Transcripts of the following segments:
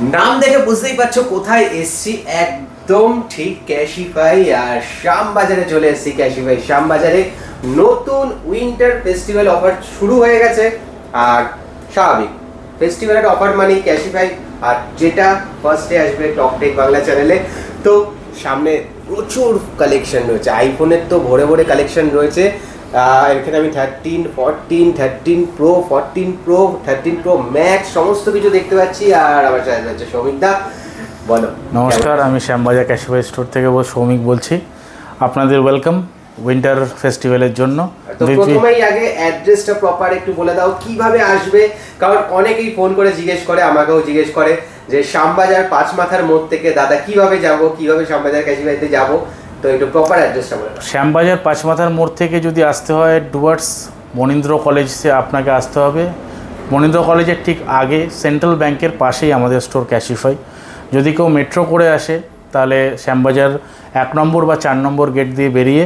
নাম দেখে বুঝতেই পারছো কোথায় এসছি, একদম ঠিক ক্যাশিফাই আর শ্যামবাজারে চলে এসেছি। ক্যাশিফাই শ্যামবাজারে নতুন উইন্টার ফেস্টিভ্যাল অফার শুরু হয়ে গেছে। আর স্বাভাবিক ফেস্টিভ্যালের অফার মানেই ক্যাশিফাই, আর যেটা ফার্স্টে আসবে টক টেক বাংলা চ্যানেলে। তো সামনে প্রচুর কালেকশন রয়েছে, আইফোনের তো ভরে ভরে কালেকশন রয়েছে। এখানে আমি 13, 14, 13 প্রো, 14 প্রো, 13 প্রো ম্যাক্স সমস্ত কিছু দেখতে পাচ্ছি। আর আমার চ্যানেল হচ্ছে সৌমিক দা। বলো। নমস্কার, আমি শ্যামবাজার ক্যাশিফাই স্টোর থেকে সৌমিক বলছি। আপনাদের ওয়েলকাম উইন্টার ফেস্টিভ্যালের জন্য। তো প্রথমেই আগে অ্যাড্রেসটা প্রপার একটু বলে দাও, কিভাবে আসবে, কারণ অনেকেই ফোন করে জিজ্ঞেস করে, আমাকেও জিজ্ঞেস করে যে শ্যামবাজার পাঁচ মাথার মোড় থেকে দাদা কিভাবে যাব, কিভাবে শ্যামবাজার ক্যাশিফাইতে যাব। তো একটু প্রপার অ্যাড্রেসটা বলে দাও। শ্যামবাজার পাঁচমাথার মোড় থেকে যদি আসতে হয় ডুয়ার্টস মনীন্দ্র কলেজে আপনাকে আসতে হবে। মনীন্দ্র কলেজের ঠিক আগে সেন্ট্রাল ব্যাংকের পাশেই আমাদের স্টোর ক্যাশিফাই। যদি কেউ মেট্রো করে আসে তাহলে শ্যামবাজার 1 নম্বর বা 4 নম্বর গেট দিয়ে বেরিয়ে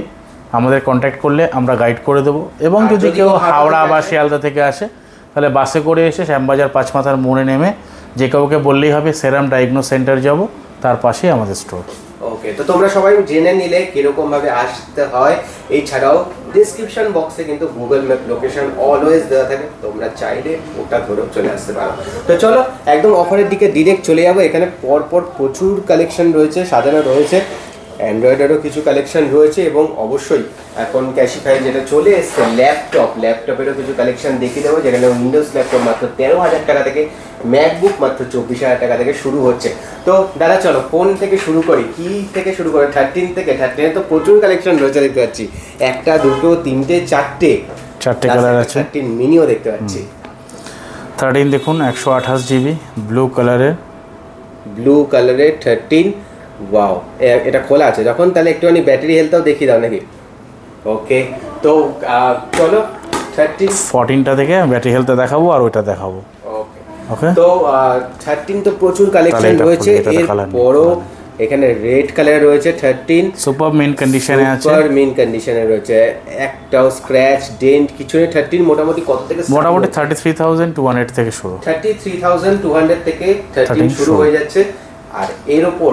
আমাদের কন্ট্যাক্ট করলে আমরা গাইড করে দেবো। এবং যদি কেউ হাওড়া বা শিয়ালদা থেকে আসে তাহলে বাসে করে এসে শ্যামবাজার পাঁচমাথার মোড়ে নেমে যে কাউকে বললেই হবে সেরাম ডায়াগনো সেন্টার যাব, তার পাশেই আমাদের স্টোর। ওকে, তো তোমরা সবাই জেনে নিলে কিরকম ভাবে আসতে হয়। এছাড়াও ডিসক্রিপশন বক্সে কিন্তু গুগল ম্যাপ লোকেশন অলওয়েজ দেওয়া থাকে, তোমরা চাইলে ওটা ধরেও চলে আসতে পারো। তো চলো একদম অফারের দিকে ডিরেক্ট চলে যাবো। এখানে পরপর প্রচুর কালেকশন রয়েছে, সাজানো রয়েছে, অ্যান্ড্রয়েডেরও কিছু কালেকশন রয়েছে। এবং অবশ্যই এখন ক্যাশিফাই যেটা চলে এসছে ল্যাপটপেরও কিছু কালেকশন দেখিয়ে দেবো, যেখানে উইন্ডোজ ল্যাপটপ মাত্র 13,000 টাকা থেকে, ম্যাকবুক মাত্র 24,000 টাকা থেকে শুরু হচ্ছে। তো দাদা চলো ফোন থেকে শুরু করি, কি থেকে শুরু করি? 13 থেকে। 13 তো প্রচুর কালেকশন রয়েছে দেখতে পাচ্ছি, একটা দুটো তিনটে চারটে কালার আছে। 13 মিনিও দেখতে পাচ্ছি। 13 দেখুন 128 জিবি ব্লু কালারের 13। ওয়াও, এটা খোলা আছে যখন, তাহলে একটুখানি ব্যাটারি হেলথটাও দেখিয়ে দাও নাকি। ওকে, তো চলো 14টা থেকে ব্যাটারি হেলথ দেখাবো আর ওইটা দেখাবো। ওকে, তো 13 তো প্রচুর কালেকশন রয়েছে। এরপরও এখানে রেড কালার রয়েছে 13, সুপার মেইন কন্ডিশনে আছে। সুপার মেইন কন্ডিশনে রয়েছে, একটাও স্ক্র্যাচ ডেন্ট কিছু নেই। 13 মোটামুটি কত থেকে? মোটামুটি 33,200 থেকে শুরু। 33,200 থেকে 13 শুরু হয়ে যাচ্ছে। আর এর উপর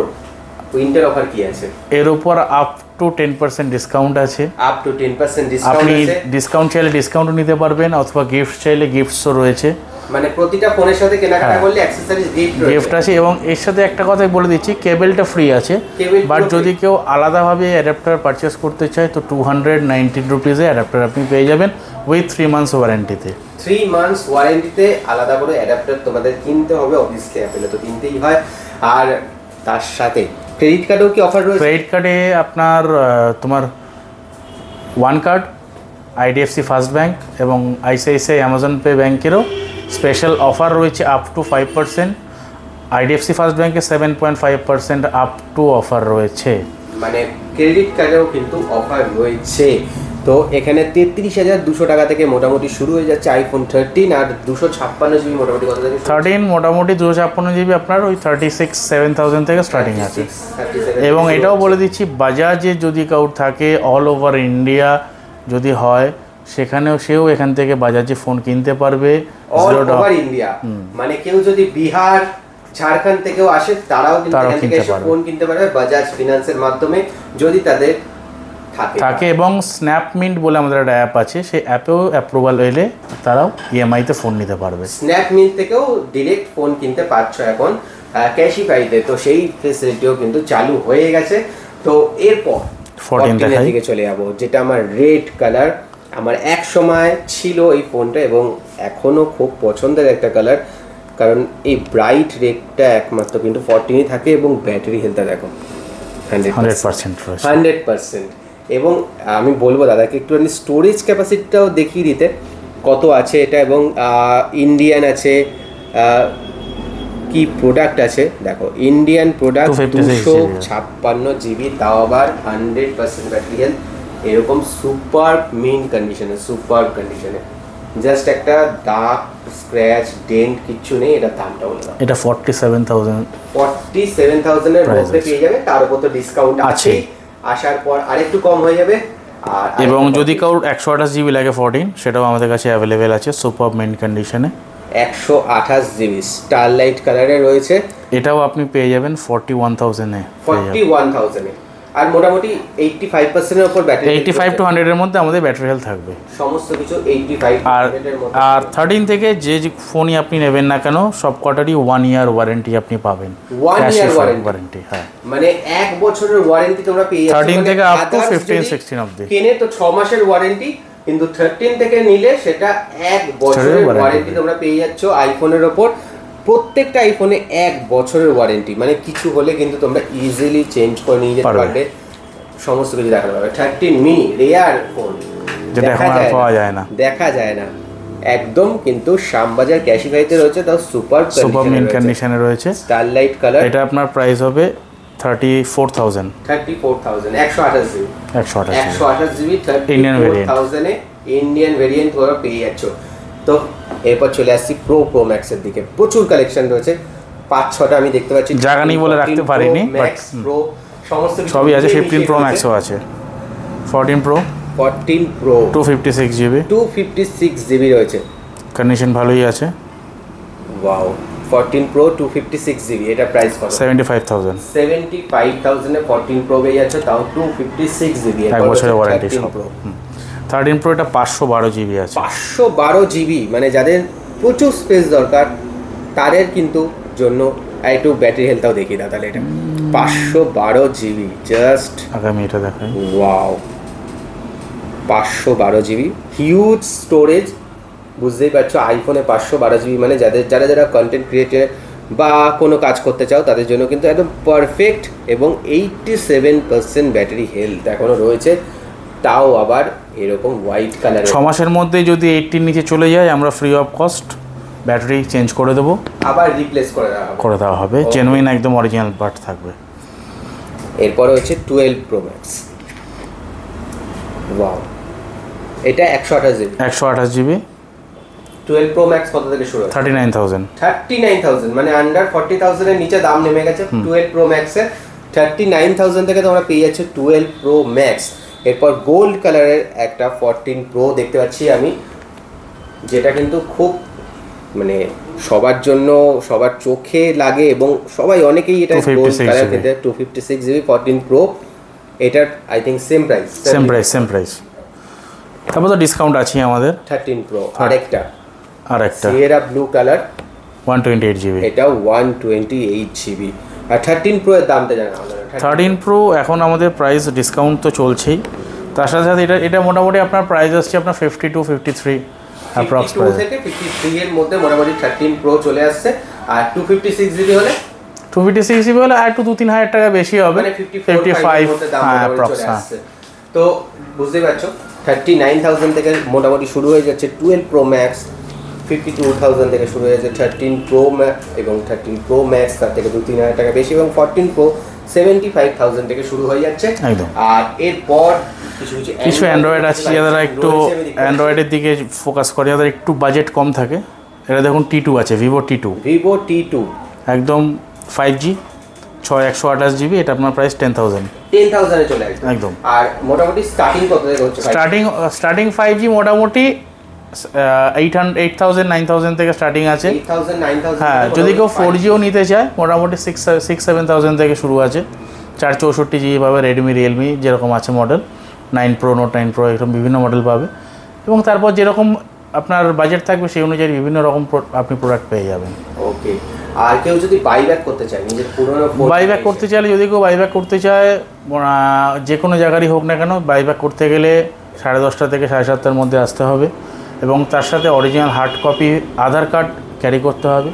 উইন্টার অফার কি আছে? এর উপর আপ টু 10% ডিসকাউন্ট আছে। আপ টু 10% ডিসকাউন্ট আপনি আছে। ডিসকাউন্ট চাইলে ডিসকাউন্টও নিতে পারবেন, অথবা গিফট চাইলে গিফটসও রয়েছে। মানে প্রতিটা ফোনের সাথে কেনাকাটা করলে অ্যাকসেসরিজ গিফট আছে। এবং এর সাথে একটা কথাই বলে দিচ্ছি, কেবলটা ফ্রি আছে। বাট যদি কেউ আলাদাভাবে অ্যাডাপ্টার পারচেস করতে চায় তো 219 রুপিসে অ্যাডাপ্টার আপনি পেয়ে যাবেন উইথ 3 মান্থস ওয়ারেন্টিতে। 3 মান্থস ওয়ারেন্টিতে আলাদা করে অ্যাডাপ্টার তোমাদের কিনতে হবে, অবভিয়াসলি অ্যাপেলে তো কিনতেই হয়। আর তার সাথে ক্রেডিট কার্ডেও কি অফার রয়েছে? ক্রেডিট কার্ডে আপনার তোমার one card, IDFC first bank এবং ICICI অ্যামাজন পে ব্যাংকেরও স্পেশাল অফার রয়েছে আপ টু 5%। IDFC ফার্স্ট ব্যাংকে 7.5% আপ টু অফার রয়েছে। মানে ক্রেডিট কার্ডেও কিন্তু অফার রয়েছে। তো এখানে 33,200 টাকা থেকে মোটামুটি শুরু হয়ে যাচ্ছে আইফোন 13। আর 256 জিবি মোটামুটি কত থেকে? 13 মোটামুটি 256 জিবি আপনার ওই 36,000 থেকে স্টার্টিং আছে। এবং এটাও বলে দিচ্ছি, বাজাজে যদি কাউর থাকে অল ওভার ইন্ডিয়া যদি হয়, সেখানেও সেও এখান থেকে বাজাজে ফোন কিনতে পারবে। অল ওভার ইন্ডিয়া মানে কেউ যদি বিহার ঝাড়খণ্ড থেকেও আসে তারাও কিন্তু এখান থেকে ফোন কিনতে পারবে বাজাজ ফিনান্সের মাধ্যমে, যদি তাদের থাকে। এবং স্ন্যাপমিন্ট বলে আমাদের একটা অ্যাপ আছে, সেই অ্যাপেও অ্যাপ্রুভাল এলে তারাও ইএমআইতে ফোন নিতে পারবে। স্ন্যাপমিন্ট থেকেও ডিরেক্ট ফোন কিনতে পারছো এখন ক্যাশিফাইতে, তো সেই ফেসিলিটিও কিন্তু চালু হয়ে গেছে। তো এরপর 14 দিকে চলে যাবো, যেটা আমার রেড কালার। আমার এক সময় ছিল এই ফোনটা এবং এখনও খুব পছন্দের একটা কালার, কারণ এই ব্রাইট রেডটা একমাত্র কিন্তু 14 থাকে। এবং ব্যাটারি হেলথটা দেখো 100%। এবং আমি বলবো দাদাকে একটুখানি স্টোরেজ ক্যাপাসিটিটাও দেখিয়ে দিতে কত আছে এটা। এবং ইন্ডিয়ান আছে, কি প্রোডাক্ট আছে দেখো, ইন্ডিয়ান প্রোডাক্ট 256 জিবি, তাও আবার 100% ব্যাটারি হেলথ, এরকম সুপার মেইন কন্ডিশনে, জাস্ট একটা দাগ স্ক্র্যাচ ডেন্ট কিচ্ছু নেই। এটা দামটা বলে দাও। এটা 47,000 এর মধ্যে পেয়ে যাবে। তার উপর তো ডিসকাউন্ট আছে, আসার পর আরেকটু কম হয়ে যাবে। আর এবং যদি কারোর 128 জিবি লাগে 14, সেটাও আমাদের কাছে অ্যাভেলেবেল আছে সুপার মেইন কন্ডিশনে। 128 জিবি স্টারলাইট কালারে রয়েছে। এটাও আপনি পেয়ে যাবেন 41,000-এ। 41,000-এ। আর মোটামুটি 85%-এর উপর ব্যাটারি, 85 to 100 এর মধ্যে আমাদের ব্যাটারি হেলথ থাকবে সমস্ত কিছু 85 আর 100-এর মধ্যে। আর 13 থেকে যে ফোনই আপনি নেবেন না কেন সব কটারই 1 ইয়ার ওয়ারেন্টি আপনি পাবেন। 1 ইয়ার ওয়ারেন্টি, হ্যাঁ, মানে 1 বছরের ওয়ারেন্টি তোমরা পেয়ে যাচ্ছ। 13 থেকে আপ টু others 15 যদি 16 অবধি কেনে তো 6 মাসের ওয়ারেন্টি, কিন্তু 13 থেকে নিলে সেটা 1 বছরের ওয়ারেন্টি তোমরা পেয়ে যাচ্ছ আইফোনের ওপর। প্রত্যেকটা আইফোনে 1 বছরের ওয়ারেন্টি, মানে কিছু হলে কিন্তু তোমরা ইজিলি চেঞ্জ করে নিয়ে যেতে পারবে, সমস্ত কিছু দেখাতে পারবে। 13 মিনি রেয়ার ফোন, যেটা এখন আর পাওয়া যায় না, দেখা যায় না একদম, কিন্তু শ্যামবাজার ক্যাশিফাইতে রয়েছে, তাও সুপার মিন কন্ডিশনে রয়েছে, স্টারলাইট কালার। এটা আপনার প্রাইস হবে 34,000 128 জিবি 128 জিবি ইন্ডিয়ান 34,000-এ ইন্ডিয়ান ভেরিয়েন্ট তোমরা পেয়ে যাচ্ছ। তো এরপর চলে আসছি প্রো ম্যাক্সের দিকে। প্রচুর কালেকশন রয়েছে, 5-6টা আমি দেখতে পাচ্ছি, জায়গা নেই বলে রাখতে পারিনি, বাট প্রো সমস্ত সবই আছে। 15 প্রো ম্যাক্সও আছে, 14 প্রো 256 জিবি 256 জিবি রয়েছে, কন্ডিশন ভালোই আছে। ওয়াও, 14 প্রো 256 জিবি, এটা প্রাইস কত? 75,000 75,000-এ 14 প্রো পেয়ে যাচ্ছে, তাও 256 জিবি, 1 বছরের ওয়ারেন্টি সব। 13 প্রো এটা 512 জিবি আছে, 512 জিবি, মানে যাদের প্রচুর স্পেস দরকার তাদের কিন্তু জন্য একটু ব্যাটারি হেলথটাও দেখিয়ে দাও তাহলে। এটা 512 জিবি, জাস্ট আগামী এটা দেখাই। Wow, 512 GB, huge storage. বুঝতেই পারছো আইফোনে 512 জিবি মানে যারা কন্টেন্ট ক্রিয়েটার বা কোনো কাজ করতে চাও তাদের জন্য কিন্তু একদম পারফেক্ট। এবং 87% ব্যাটারি হেলথ এখনও রয়েছে, তাও আবার এরকম হোয়াইট কালার। 6 মাসের মধ্যে যদি 80 নিচে চলে যায় আমরা free of cost battery change করে দেবো, আবার রিপ্লেস করে দেওয়া হবে, জেনুইন একদম অরিজিনাল পার্ট থাকবে। এরপরে হচ্ছে 12 প্রো ম্যাক্স। ওয়াও, এটা 128 জিবি 128 জিবি 12 প্রো ম্যাক্স কত থেকে শুরু? 39,000 মানে আন্ডার 40,000 এর নিচে দাম নেমে গেছে 12 প্রো ম্যাক্সের। 39,000 থেকে তোমরা পেয়ে যাচ্ছ 12 প্রো ম্যাক্স। এরপর গোল্ড কালারের একটা 14 প্রো দেখতে পাচ্ছি আমি, যেটা কিন্তু খুব মানে সবার জন্য, সবার চোখে লাগে এবং সবাই অনেকেই এটা গোল্ড কালার খেতে। 256 জিবি 14 প্রো, এটার আই থিঙ্ক সেম প্রাইস। তারপর তো ডিসকাউন্ট আছে আমাদের। 13 প্রো আরেকটা সিয়েরা ব্লু কালার 128 জিবি, এটা 128 জিবি। আর 13 প্রো এর দামটা জানা আমাদের। 13 প্রো এখন আমাদের প্রাইস ডিসকাউন্ট তো চলছেই, তার সাথে সাথে এটা মোটামুটি আপনার প্রাইস আসছে আপনার 52 53 অ্যাপ্রক্স প্রাইস থেকে 53 এর মধ্যে মোটামুটি 13 প্রো চলে আসছে। আর 256 জিবি হলে 256 জিবি হলে আর একটু 2-3 হাজার টাকা বেশি হবে, মানে 55 অ্যাপ্রক্স আসছে। তো বুঝতেই পারছো 39,000 থেকে মোটামুটি শুরু হয়ে যাচ্ছে 12 প্রো ম্যাক্স, 52,000 থেকে শুরু হয়ে যাচ্ছে 13 প্রো ম্যাক্স, এবং 13 প্রো ম্যাক্স তার থেকে 2-3 হাজার টাকা বেশি, এবং 14 প্রো 75,000 থেকে শুরু হয়ে যাচ্ছে। আর এরপর কিছু অ্যান্ড্রয়েড আছে যারা একটু অ্যান্ড্রয়েডের দিকে ফোকাস করে, যাদের একটু বাজেট কম থাকে। এটা দেখুন T2 আছে, ভিভো T2 একদম 5G 128 জিবি, এটা আপনার প্রাইস 10,000 এ চলে আসবে একদম। আর মোটামুটি স্টার্টিং কত থেকে হচ্ছে? স্টার্টিং 5G মোটামুটি 8,000 9,000 থেকে স্টার্টিং আছে। 8,000 9,000। হ্যাঁ, যদি কেউ 4Gও নিতে চায় মোটামুটি 6-7,000 থেকে শুরু আছে। 464 জিবি পাবে, রেডমি রিয়েলমি যেরকম আছে মডেল, 9 প্রো নোট 9 প্রো এরকম বিভিন্ন মডেল পাবে। এবং তারপর যেরকম আপনার বাজেট থাকবে সেই অনুযায়ী বিভিন্ন রকম আপনি প্রোডাক্ট পেয়ে যাবেন। ওকে। আর কেউ যদি বাইব্যাক করতে চায়, নিজের পুরনো বাইব্যাক করতে চাইলে, যদি কেউ বাইব্যাক করতে চায় যে কোনো জায়গারই হোক না কেন, বাইব্যাক করতে গেলে 10:30 থেকে 7:30-র মধ্যে আসতে হবে, এবং তার সাথে অরিজিনাল হার্ড কপি আধার কার্ড ক্যারি করতে হবে।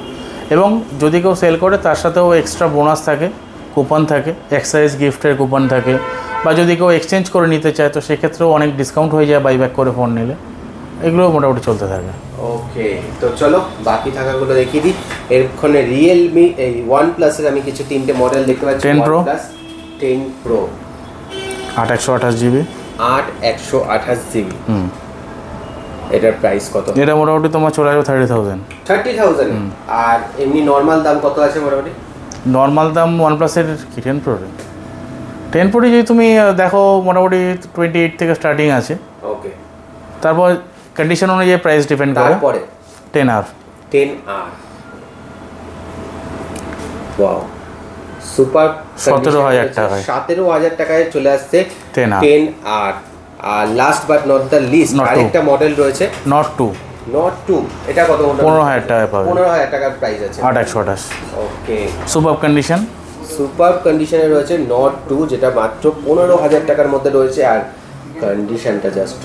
এবং যদি কেউ সেল করে তার সাথেও এক্সট্রা বোনাস থাকে, কুপন থাকে, এক্সাইজ গিফটের কুপন থাকে, বা যদি কেউ এক্সচেঞ্জ করে নিতে চায় তো সেক্ষেত্রেও অনেক ডিসকাউন্ট হয়ে যায় বাইব্যাক করে ফোন নিলে। এগুলো মোটামুটি চলতে থাকে। ওকে, তো চলো বাকি থাকাগুলো দেখিয়ে দিই। এরক্ষণে রিয়েলমি এই OnePlus-এর আমি কিছু 3টে মডেল দেখতে পাচ্ছি। 10 প্রো 128 জিবি 128 জিবি। এটার প্রাইস কত? এটা মোটামুটি তোমার চলে আসবে 30,000। আর এমনি নর্মাল দাম কত আছে মোটামুটি? নর্মাল দাম OnePlus-এর কি 10 প্রো 10 প্রো যদি তুমি দেখো মোটামুটি 28 থেকে স্টার্টিং আছে। ওকে। তারপর কন্ডিশন অনুযায়ী প্রাইস ডিপেন্ড করে। তারপরে 10R 10R, ওয়াও সুপার, 17,000 টাকায়, 17,000 টাকায় চলে আসছে 10R। 10R। আর last but not the least Not আরেকটা মডেল রয়েছে নট 2, নট 2, এটা কত? 15,000 টাকায় পাবে, 15,000 টাকার প্রাইস আছে। 828। ওকে, সুপার কন্ডিশন, সুপার কন্ডিশনে রয়েছে নট 2, যেটা মাত্র 15,000 টাকার মধ্যে রয়েছে। আর কন্ডিশনটা জাস্ট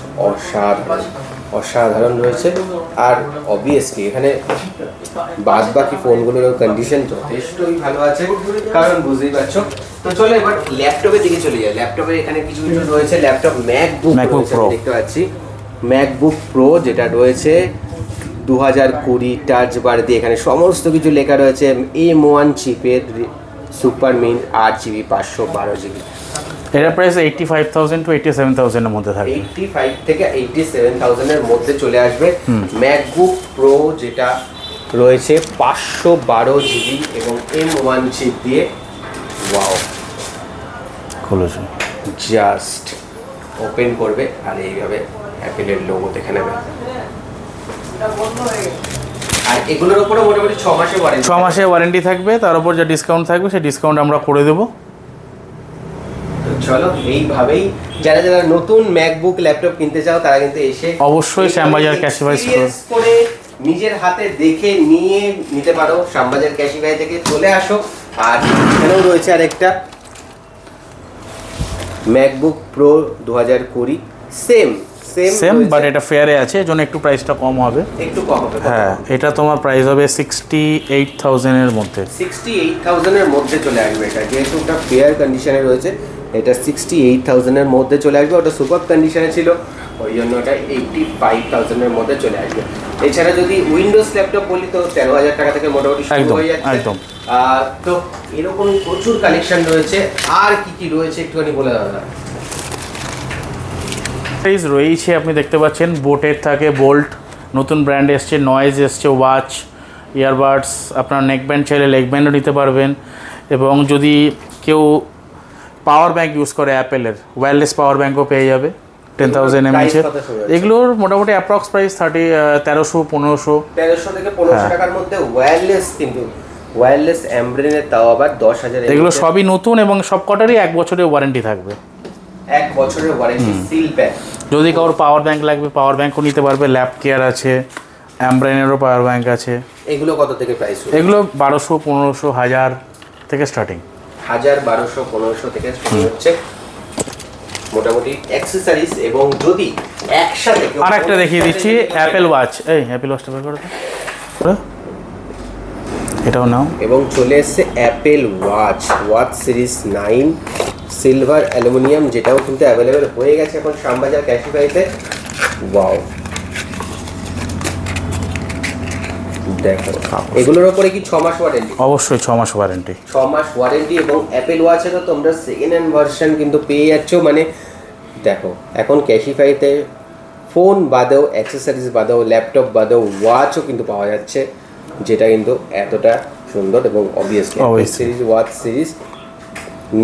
অসাধারণ রয়েছে। আর অবভিয়াসলি এখানে বাদ বাকি ফোনগুলোর কন্ডিশন যথেষ্টই ভালো আছে, কারণ বুঝতেই পারছো। তো চলো এবার ল্যাপটপের দিকে চলে যাই। ল্যাপটপে এখানে কিছু কিছু রয়েছে। ল্যাপটপ ম্যাকবুক Pro দেখতে পাচ্ছি, ম্যাকবুক প্রো যেটা রয়েছে 2020 টাচ বার দিয়ে এখানে সমস্ত কিছু লেখা রয়েছে। M1 চিপের সুপার মিন্ট 8GB 512GB। এটার প্রাইস 85,000 to 87,000 এর মধ্যে থাকবে। 85 থেকে 87,000 এর মধ্যে চলে আসবে ম্যাকবুক প্রো, যেটা রয়েছে 512GB এবং M1 চিপ দিয়ে। ওয়াও, খুলেছে, জাস্ট ওপেন করবে আর এইভাবে অ্যাপেলের লোগো দেখে নেবে। আর এগুলোর উপরে মোটামুটি 6 মাসের ওয়ারেন্টি, 6 মাসের ওয়ারেন্টি থাকবে। তার উপর যে ডিসকাউন্ট থাকবে সেই ডিসকাউন্ট আমরা করে দেবো। চলো এইভাবেই যারা যারা নতুন ম্যাকবুক ল্যাপটপ কিনতে চাও তারা কিন্তু এসে অবশ্যই শ্যামবাজার ক্যাশিফাই স্টোর করে নিজের হাতে দেখে নিয়ে নিতে পারো। শ্যামবাজার ক্যাশিফাই থেকে চলে আসো। আর এখানেও রয়েছে আরেকটা ম্যাকবুক প্রো 2020, সেম বাট এটা ফেয়ারে আছে, এজন্য একটু প্রাইসটা কম হবে, একটু কম হবে। হ্যাঁ, এটা তোমার প্রাইস হবে 68,000 এর মধ্যে, 68,000 এর মধ্যে চলে আসবে। এটা যেহেতু ওটা ফেয়ার কন্ডিশনে রয়েছে, এটা 68,000 এর মধ্যে চলে আসবে। ওটা সুপার কন্ডিশনে ছিল, ওই জন্য ওটা 85,000 এর মধ্যে চলে আসবে। এছাড়া যদি উইন্ডোজ ল্যাপটপ বলি তো 13,000 টাকা থেকে মোটামুটি শুরু হয়ে যাচ্ছে একদম। তো এরকম প্রচুর কালেকশন রয়েছে। আর কি কি রয়েছে একটুখানি বলে দাদা। প্রাইস রয়েছে, আপনি দেখতে পাচ্ছেন বোটের থাকে, বোল্ট নতুন ব্র্যান্ড এসছে, নয়েজ এসছে, ওয়াচ, ইয়ারবাডস, আপনার নেক ব্যান্ড চাইলে লেগ ব্যান্ডও নিতে পারবেন। এবং যদি কেউ পাওয়ার ব্যাঙ্ক ইউজ করে অ্যাপেলের, ওয়্যারলেস পাওয়ার ব্যাঙ্কও পেয়ে যাবে 10,000 mAh। এগুলোর মোটামুটি অ্যাপ্রক্স প্রাইস 1300-1500 থেকে 1500 টাকার মধ্যে ওয়্যারলেস, কিন্তু ওয়্যারলেস এমব্রেনের তাও আবার 10,000। এগুলো সবই নতুন এবং সবকটারই 1 বছরের ওয়ারেন্টি থাকবে, 1 বছরের ওয়ারেন্টি, সিল প্যাক। যদি কারোর পাওয়ার ব্যাঙ্ক লাগবে পাওয়ার ব্যাঙ্কও নিতে পারবে, ল্যাপ কেয়ার আছে, অ্যামব্রেনেরও পাওয়ার ব্যাঙ্ক আছে। এগুলো কত থেকে প্রাইস? এগুলো 1200, 1500, 1000 থেকে স্টার্টিং, 1000, 1200, 1500 থেকে শুরু হচ্ছে মোটামুটি অ্যাকসেসরিজ। এবং যদি একসাথে আর একটা দেখিয়ে দিচ্ছি, অ্যাপেল ওয়াচ। এই অ্যাপেল ওয়াচটা বের করে দাও, এটাও নাও। এবং চলে এসছে Apple watch series 9 silver aluminium, যেটাও কিন্তু অ্যাভেলেবেল হয়ে গেছে এখন শ্যামবাজার ক্যাশিফাইতে। ওয়াও, দেখো এগুলোর উপরে কি 6 মাস ওয়ারেন্টি? অবশ্যই 6 মাস ওয়ারেন্টি, 6 মাস ওয়ারেন্টি। এবং অ্যাপেল ওয়াচেরও তোমরা সেকেন্ড হ্যান্ড ভার্সন কিন্তু পেয়ে যাচ্ছ। মানে দেখো এখন ক্যাশিফাইতে ফোন বাদেও, অ্যাক্সেসরিজ বাদেও, ল্যাপটপ বাদেও ওয়াচও কিন্তু পাওয়া যাচ্ছে, যেটা কিন্তু এতটা সুন্দর। এবং অবভিয়াসলি সিরিজ ওয়াচ সিরিজ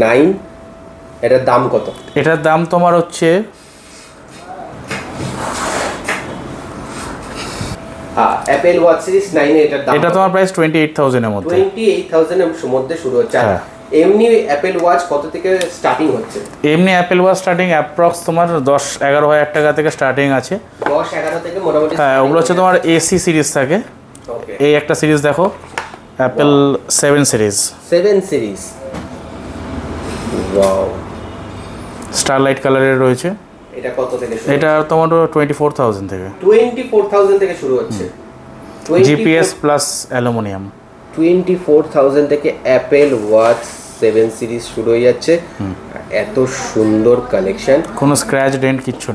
9, এটার দাম কত? এটার দাম তোমার হচ্ছে অ্যাপেল ওয়াচ সিরিজ 9 এটার দাম, এটা তোমার প্রাইস 28,000 এর মধ্যে, 28,000 এর মধ্যে শুরু হচ্ছে। এমনি অ্যাপেল ওয়াচ কত থেকে স্টার্টিং হচ্ছে? এমনি অ্যাপেল ওয়াচ স্টার্টিং অ্যাপ্রক্স তোমার 10-11 হাজার টাকা থেকে স্টার্টিং আছে। 10-11 থেকে মোটামুটি। হ্যাঁ, ওগুলো হচ্ছে তোমার এসি সিরিজ থাকে। এই একটা সিরিজ দেখো, অ্যাপেল 7 সিরিজ, ওয়াও, স্টারলাইট কালারের রয়েছে। এটা কত থেকে শুরু? এটা তোমার 24,000 থেকে, 24,000 থেকে শুরু হচ্ছে। GPS plus aluminium. 24,000 থেকে অ্যাপেল ওয়াচ 7 সিরিজ শুরু হয়ে যাচ্ছে। এত সুন্দর কালেকশন, কোনো স্ক্র্যাচ ডেন্ট কিচ্ছু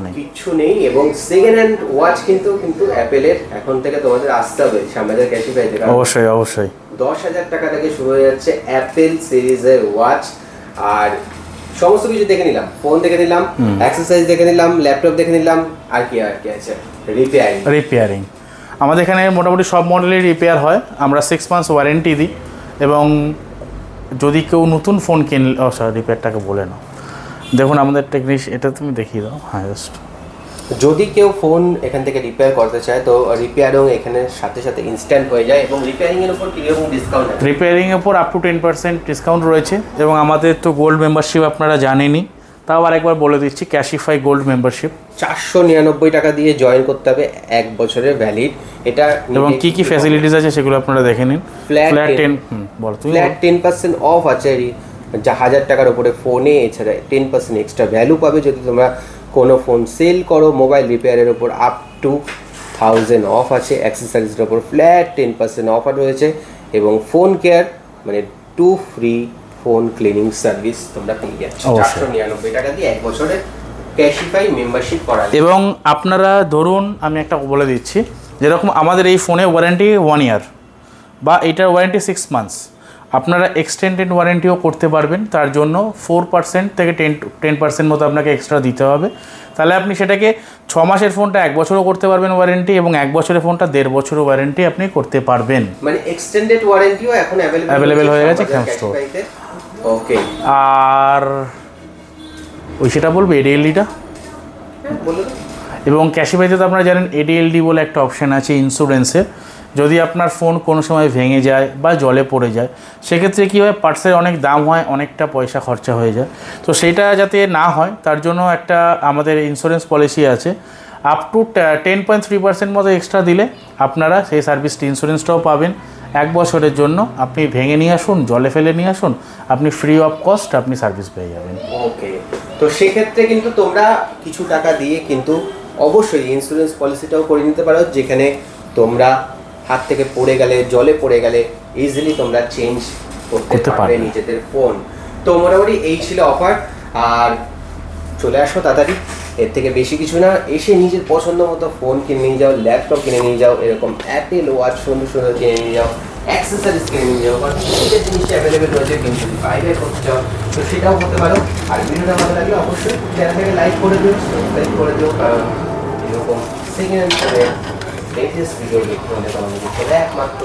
নেই। এবং সেকেন্ড হ্যান্ড ওয়াচ কিন্তু অ্যাপেলের এখন থেকে তোমাদের আসতে হবে শ্যামবাজার ক্যাশিফাই থেকে। অবশ্যই 10,000 টাকা থেকে শুরু হয়ে যাচ্ছে অ্যাপেল সিরিজের ওয়াচ। আর সমস্ত কিছু দেখে নিলাম, ফোন দেখে নিলাম, অ্যাক্সেসরিজ দেখে নিলাম, ল্যাপটপ দেখে নিলাম, আর কি আছে? রিপেয়ারিং আমাদের এখানে মোটামুটি সব মডেলের রিপেয়ার হয়। আমরা 6 মান্থস ওয়ারেন্টি দিই। এবং যদি কেউ নতুন ফোন কিনলে, রিপেয়ারটাকে বলে নাও, দেখুন আমাদের টেকনিশিয়ান, এটা তুমি দেখিয়ে দাও। হ্যাঁ, জাস্ট যদি কেউ ফোন এখান থেকে রিপেয়ার করতে চায় তো রিপেয়ারিং এখানে সাথে সাথে ইনস্ট্যান্ট হয়ে যায়। এবং রিপেয়ারিংয়ের উপর কীরকম ডিসকাউন্ট আছে? রিপেয়ারিংয়ের উপর আপ টু 10% ডিসকাউন্ট রয়েছে। এবং আমাদের তো গোল্ড মেম্বারশিপ আপনারা জানেনই, তাও আরেকবার বলে দিচ্ছি, ক্যাশিফাই গোল্ড মেম্বারশিপ 499 টাকা দিয়ে জয়েন করতে হবে, 1 বছরের ভ্যালিড। এটা এবং কী কী ফ্যাসিলিটিস আছে সেগুলো আপনারা দেখে নিন। ফ্ল্যাট 10% অফ আছে, যা 1000 টাকার উপরে ফোনে। এছাড়া 10% এক্সট্রা ভ্যালু পাবে যদি তোমরা কোনো ফোন সেল করো। মোবাইল রিপেয়ারের উপর আপ টু 1000 অফ আছে। অ্যাক্সেসরিজের উপর ফ্ল্যাট 10% অফার রয়েছে। এবং ফোন কেয়ার মানে 2 ফ্রি ফোন ক্লিনিং সার্ভিস তোমরা পেয়ে যাচ্ছ 499 টাকা দিয়ে 1 বছরের ক্যাশিফাই মেম্বারশিপ করা। এবং আপনারা ধরুন, আমি একটা বলে দিচ্ছি, যেরকম আমাদের এই ফোনে ওয়ারেন্টি 1 ইয়ার বা এটার ওয়ারেন্টি 6 মান্থস, আপনারা এক্সটেন্ডেড ওয়ারেন্টিও করতে পারবেন। তার জন্য 4% থেকে 10% মতো আপনাকে এক্সট্রা দিতে হবে। তাহলে আপনি সেটাকে 6 মাসের ফোনটা 1 বছরও করতে পারবেন ওয়ারেন্টি, এবং 1 বছরের ফোনটা 1.5 বছরের ওয়ারেন্টি আপনি করতে পারবেন। মানে এক্সটেন্ডেড ওয়ারেন্টিও এখন অ্যাভেলেবেল হয়ে গেছে স্টোর। ওকে, আর ওই সেটা বলবো এডিএলডিটা। এবং ক্যাশিফাইতে তো আপনারা জানেন এডিএলডি বলে একটা অপশান আছে ইন্স্যুরেন্সের। যদি আপনার ফোন কোনো সময় ভেঙে যায় বা জলে পড়ে যায়, সেক্ষেত্রে কী হয়, পার্টসের অনেক দাম হয়, অনেকটা পয়সা খরচা হয়ে যায়। তো সেটা যাতে না হয় তার জন্য একটা আমাদের ইন্স্যুরেন্স পলিসি আছে। আপ টু 10.3% মতো এক্সট্রা দিলে আপনারা সেই সার্ভিসটি ইন্স্যুরেন্সটাও পাবেন 1 বছরের জন্য। আপনি ভেঙে নিয়ে আসুন, জলে ফেলে নিয়ে আসুন, আপনি ফ্রি অফ কস্ট আপনি সার্ভিস পেয়ে যাবেন। ওকে, তো সেক্ষেত্রে কিন্তু তোমরা কিছু টাকা দিয়ে কিন্তু অবশ্যই ইন্স্যুরেন্স পলিসিটাও করে নিতে পারো, যেখানে তোমরা হাত থেকে পড়ে গেলে, জলে পড়ে গেলে ইজিলি তোমরা চেঞ্জ করতে পারবে নিজেদের ফোন। তো মোটামুটি এই ছিল অফার। আর চলে আসো তাড়াতাড়ি, এর থেকে বেশি কিছু না। এসে নিজের পছন্দ মতো ফোন কিনে নিয়ে যাও, ল্যাপটপ কিনে নিয়ে যাও, এরকম অ্যাপেল ওয়াচ সুন্দর সুন্দর কিনে নিয়ে যাও, অ্যাক্সেসরিজ কিনে নিয়ে যাও। কারণ প্রত্যেকটা জিনিসটা অ্যাভেলেবেল রয়েছে, কিন্তু যদি বাইরে করতে চাও তো সেটাও হতে পারো। আর ভিডিওটা ভালো লাগলে অবশ্যই চ্যানেলটাকে লাইক করে দিও, সাবস্ক্রাইব করে দিও, কারণ এরকম সেকেন্ড হ্যান্ড লেটেস্ট ভিডিও দেখতে হলে তোমাদের চলে একমাত্র